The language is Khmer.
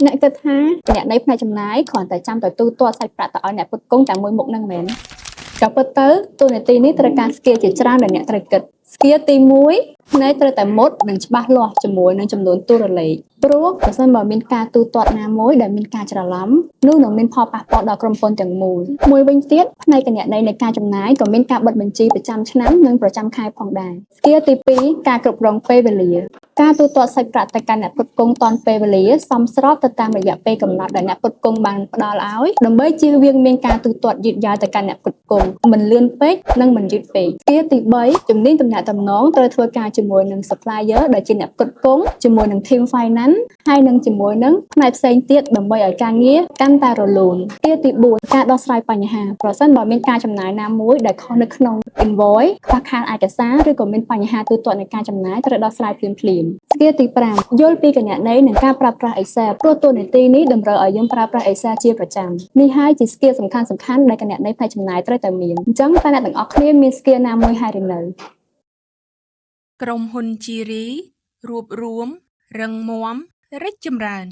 អ្នកគិតថាអ្នកនៃផ្នែកចំណាយគ្រាន់តែចាំតែទូទាត់សាច់ប្រាក់ទៅឲ្យអ្នកផ្គត់ផ្គង់តែមួយមុខនឹងមែនក៏ពិតទៅទូនាទីនេះត្រូវការស្គីលជាច្រើនដែលអ្នកត្រូវគិតស្គីលទី1ផ្នែកត្រូវតែមុតនិងច្បាស់លាស់ជាមួយនឹងចំនួនតួលេខព្រោះបើសិនបើមានការទូទាត់ណាមួយដែលមានការច្រឡំនោះនឹងមានផលប៉ះពាល់ដល់ក្រុមហ៊ុនទាំងមូលមួយវិញទៀតផ្នែកគណនេយ្យនៃការចំណាយក៏មានការបិទបញ្ជីប្រចាំឆ្នាំនិងប្រចាំខែផងដែរស្គីលទី2ការគ្រប់គ្រងពេលវេលាការទូទាត់សាច់ប្រាក់ទៅកាន់អ្នកផ្គត់ផ្គង់ទាន់ពេលវេលាសមស្របទៅតាមរយៈពេលកំណត់ដែលអ្នកផ្គត់ផ្គង់បានផ្ដល់ឲ្យដើម្បីជៀសវាងមានការទូទាត់យឺតយ៉ាវទៅកាន់អ្នកផ្គត់ផ្គង់មិនលឿនពេកនិងមិនយឺតពេកស្គីលទី3ជំនាញទំនាក់ទំនងត្រូវធ្វើការជាមួយនឹង supplier ដែលជាអ្នកផ្គត់ផ្គង់ជាមួយនឹង team finance ហើយនឹងជាមួយនឹងផ្នែកផ្សេងទៀតដើម្បីឲ្យការងារកាន់តែរលូនស្គីលទី4ការដោះស្រាយបញ្ហាប្រសិនបើមានការចំណាយណាមួយដែលខុសនៅក្នុង invoice ខ្វះខាតឯកសារឬក៏មានបញ្ហាទូទាត់នៃការចំណាយត្រូវដោះស្រាយភ្លាមៗស្គីលទី5យល់ពីគណនេយ្យនិងការប្រើប្រាស់ Excel ព្រោះតួនាទីនេះតម្រូវឲ្យយើងប្រើប្រាស់ Excel ជាប្រចាំនេះហើយជា skill សំខាន់ៗដែលគណនេយ្យផ្នែកចំណាយត្រូវតែមានអញ្ចឹងតើអ្នកទាំងអស់គ្នាមាន skill ណាមួយហើយឬនៅក្រុមហ៊ុនជីរីរួបរួមរឹងមាំរីកចម្រើន